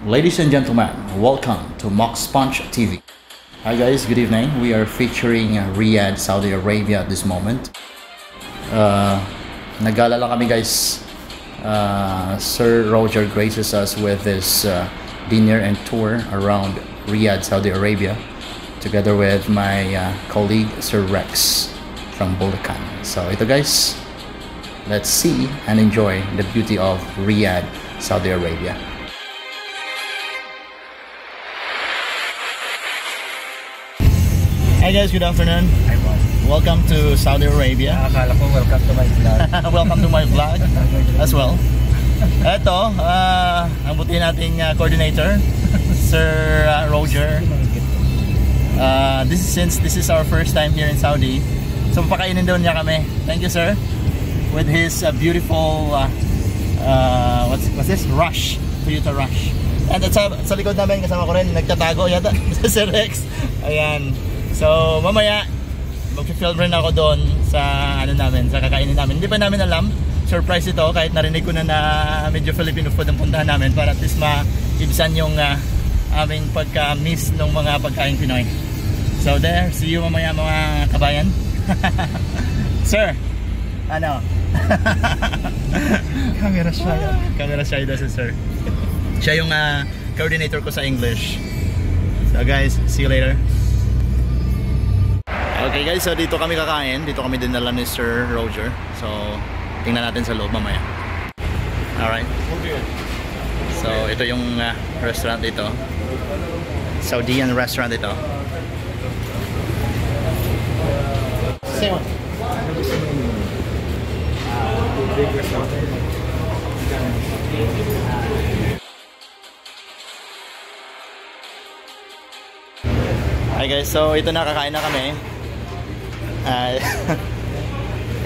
Ladies and gentlemen, welcome to Mox Punch TV. Hi guys, good evening. We are featuring Riyadh, Saudi Arabia at this moment. Nag-alala kami guys. Sir Roger graces us with this dinner and tour around Riyadh, Saudi Arabia, together with my colleague Sir Rex from Bulacan. So ito guys, let's see and enjoy the beauty of Riyadh, Saudi Arabia. Hi guys, good afternoon. Hi boss. Welcome to Saudi Arabia. Akala ko welcome to my vlog. Welcome to my vlog as well. Ito, ang buti nating coordinator, Sir Roger. Since this is our first time here in Saudi, so papakainin doon niya kami. Thank you sir. With his beautiful what's this? Rush. Toyota Rush. And sa likod namin kasama ko rin, nagtatago yata si Rex. Ayan. So mamaya mag-film rin ako doon sa sa kakainin namin. Hindi pa namin alam. Surprise ito kahit narinig ko na medyo Filipino food ang puntahan namin para at least maibsan yung aming pagka-miss ng mga pagkain Pinoy. So there, see you mamaya mga kabayan. Sir, ano? Camera shy. Camera shy daw si sir. Siya yung coordinator ko sa English. So guys, see you later. Okay guys, so dito kami kakain. Dito kami dinala ni Sir Roger. So, tingnan natin sa loob mamaya. Alright. So, ito yung restaurant dito. Saudian restaurant ito. Same. Hi guys, so ito na, kakain na kami.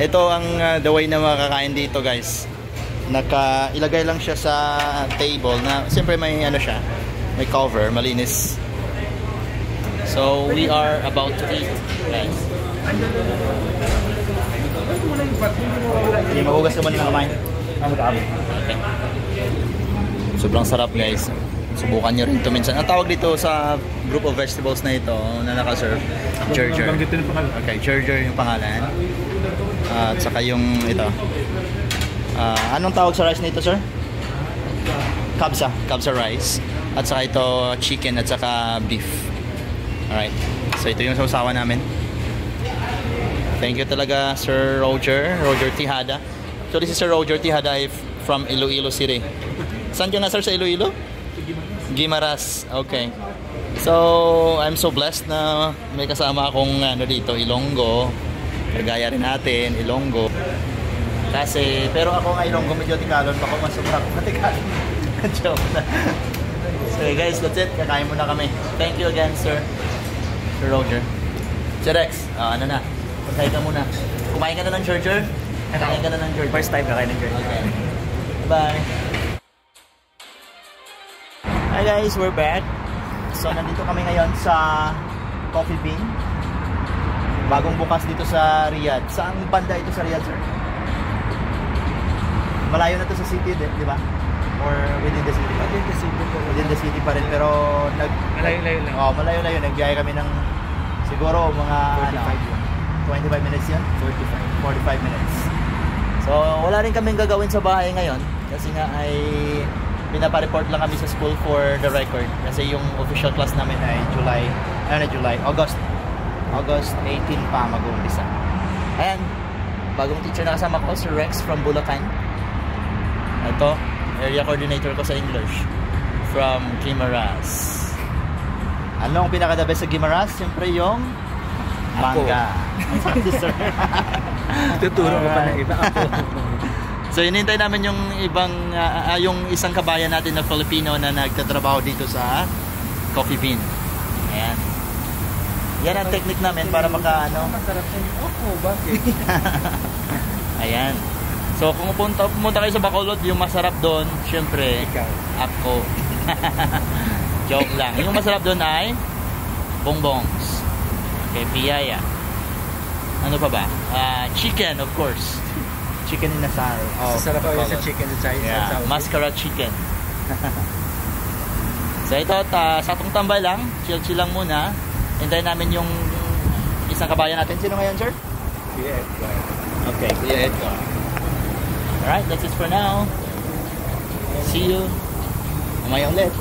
Ito ang the way na makakain dito guys. Ilagay lang siya sa table na siyempre may siya, may cover, malinis. So we are about to eat guys. Hindi magugas naman yung kamay. Okay. Sobrang sarap guys. Subukan nyo rin ito minsan. Ang tawag dito sa group of vegetables na ito na nakaserve, Gerger. Okay, Gerger yung pangalan. At saka yung ito. Anong tawag sa rice nito, sir? Kabsa. Kabsa rice. At saka ito chicken at saka beef. Alright. So ito yung sausawan namin. Thank you talaga, Sir Roger. Roger Tihada. So this is Sir Roger Tihada from Iloilo City. Saan ka na, sir, sa Iloilo? Guimaras. Okay. So, I'm so blessed na may kasama akong dito, Ilonggo. Kagaya rin natin, Ilonggo. Kasi, pero ako nga Ilonggo, medyo tikalon. Bako masubra ko matikalon. Joke na. So, guys, that's it. Kakain muna kami. Thank you again, Sir Roger. Sir Rex, ano na? Pagkain ka muna. Kumain ka na ng Gerger? Kumain ka na ng Gerger. First time kakain ng Gerger. Okay. Bye. Hi guys, we're back. So nandito kami ngayon sa Coffee Bean. Bagong bukas dito sa Riyadh. Saan banda ito sa Riyadh, sir? Malayo na to sa city, di ba? Or within the city? Within the city po. Within the city pa rin, pero malayo-layo lang. Oh, malayo-layo. Nagbiyahe kami ng siguro mga 25 minutes yun? 45 minutes. So wala rin kaming gagawin sa bahay ngayon kasi nga ay pinapa-report lang kami sa school for the record kasi yung official class namin ay August 18 pa mag-uumpisa. Ayan, bagong teacher na kasama ko, Sir Rex from Bulacan. Ito, area coordinator ko sa English from Guimaras. Anong pinaka-the best sa Guimaras? Siyempre yung manga. Tuturo ko pa ng iba ako. So hinintay namin yung ibang yung isang kabayan natin na Filipino na nagtatrabaho dito sa Coffee Bean. Ayan. Yan ang technique namin para Masarap siya. Opo, bakit? Ayan. So kung pumunta kayo sa Bacolod, yung masarap doon, syempre, ako. Joke lang. Yung masarap doon ay bongbongs. Okay, piyaya. Ano pa ba? Chicken, of course. Chicken inasal. Sarap ako sa chicken sa Chinese. Yeah, mascara chicken. So ito, sa atong tambay lang, chill lang muna. Hintayin namin yung isang kabayan natin. Sino ngayon, sir? Kuya Edgar. Okay, Kuya Edgar. Alright, that's it for now. See you. Mamaya ulit.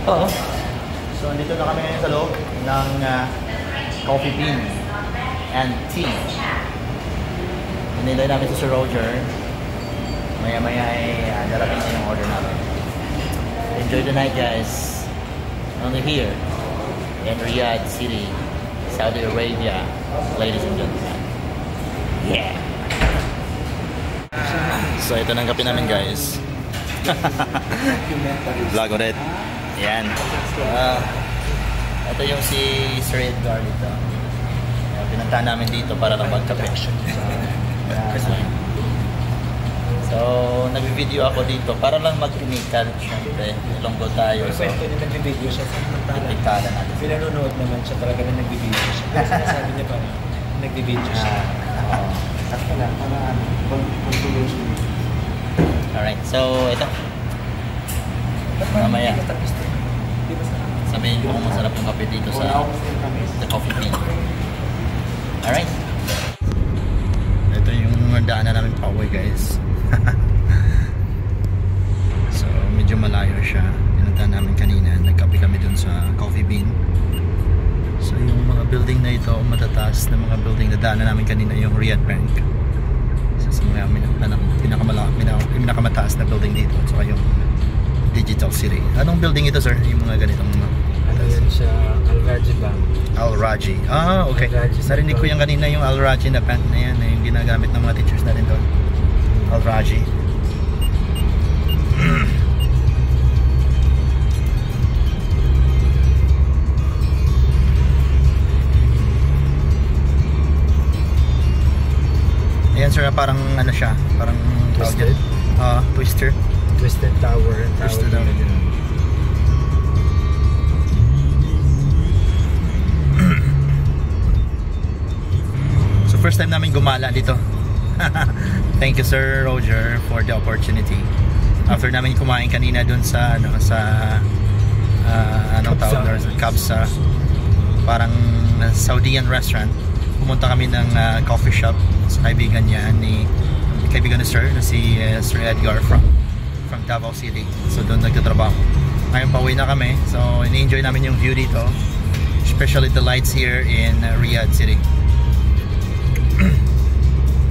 Oo. So, andito na kami ngayon sa loob ng coffee bean and tea. Hinintay namin si Sir Roger. Maya-maya ay darating din yung order namin. Enjoy the night, guys. Only here in Riyadh City, Saudi Arabia, ladies and gentlemen. Yeah! So, ito nang kape namin, guys. Vlog ulit. Yan. Ito yung si Sir Edgar dito. Pinuntahan namin dito para lang magkape. So, nag-video ako dito para lang mag-clinical. Siyempre, ilonggo tayo. So, Kwento niya nag-video siya sa clinicalan natin. Pinanonood naman siya talaga na nag-video siya. Sabi niya pa, nag-video siya. Alright, so ito. Mamaya. Sabihin ko kung masarap yung kape dito sa The Coffee Bean. Alright. Ito yung daanan namin pauwi, guys. So medyo malayo siya. Pinuntahan namin kanina. Nagkape kami dun sa Coffee Bean. So yung mga building na ito, matataas na mga building na daanan namin kanina, yung Riyadh Bank. So sa mga pinakamataas na building dito. So yung Digital City. Anong building ito, sir? Yung mga ganitong Ano yan siya, Al Raji Bank. Al Raji. Ah, okay. Narinig ko yung kanina yung Al Raji na pant na yan, yung ginagamit ng mga teachers natin doon. Al Raji. Ayan, sir, parang ano siya, parang Twisted? Twister. Twisted Tower. Twisted Tower. So first time namin gumala dito. Thank you, Sir Roger, for the opportunity. After namin kumain kanina dun sa anong tawag doon, Kabsa, parang Saudian restaurant. Pumunta kami ng coffee shop sa kaibigan niya ni Sir, na si Sir Edgar from Davao City. So doon nagtatrabaho. Ngayon pauwi na kami. So ini-enjoy namin yung view dito, especially the lights here in Riyadh City.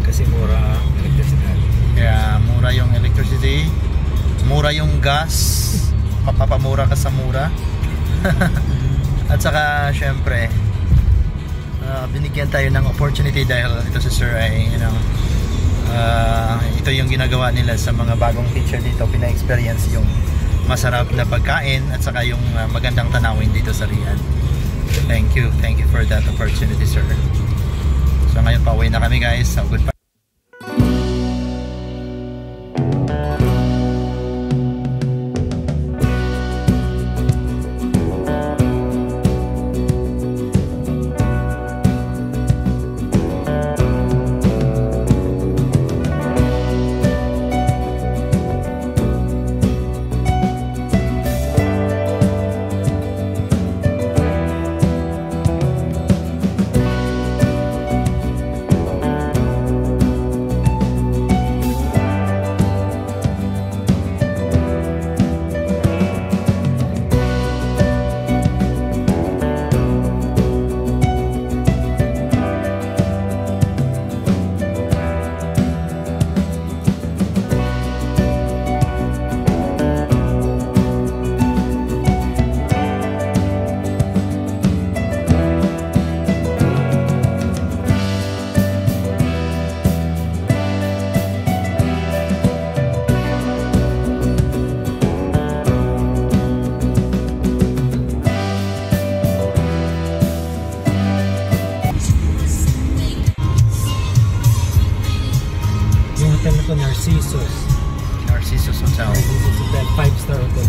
Kasi mura electricity. Yeah, mura yung electricity, mura yung gas, mapapamura ka sa mura. At saka syempre binigyan tayo ng opportunity dahil ito si Sir ay ito yung ginagawa nila sa mga bagong teacher dito. Pina-experience yung masarap na pagkain at saka yung magandang tanawin dito sa Riyadh. Thank you for that opportunity, sir. So ngayon pauwi na kami, guys. So goodbye. Narcissus Hotel. Narcissus Hotel, 5-star hotel.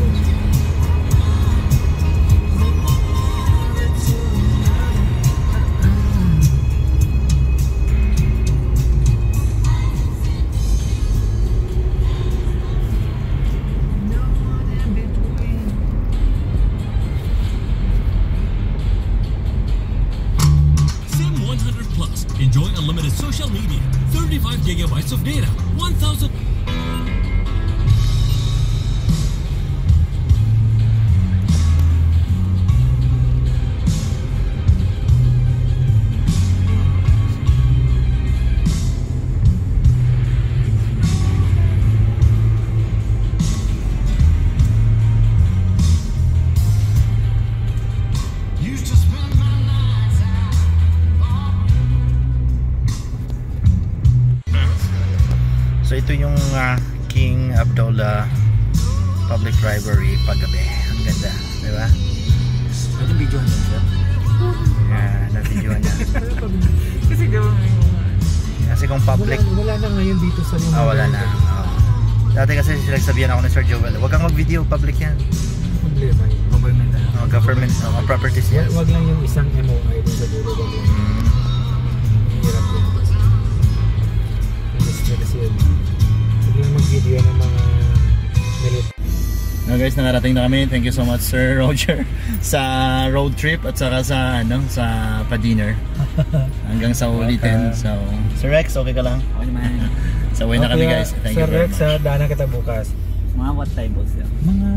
seamless social media, 35 gigabytes of data, 1,000... So ito yung King Abdullah Public Library paggabi. Ang ganda, di ba? Pwede video niya siya. Na-videoan niya. Kasi di ba Kasi kung public, wala na ngayon dito sa mga wala na. Dati kasi sinagsabihan ako ni Sir Joel, huwag kang mag-video, public yan. problema yun. Government Government, properties yan. Wag lang yung isang MOI dun sa dulo. Hirap yun. Kasi yun. Huwag lang mag-video ng mga military. No guys, nakarating na kami. Thank you so much Sir Roger sa road trip at saka sa sa pa-dinner. Hanggang sa ulitin. So, Sir Rex, okay ka lang? Okay naman. So, uwi na kami guys. Thank you Sir very Rex, much. daanan kita bukas. Mga what time boss yan? Mga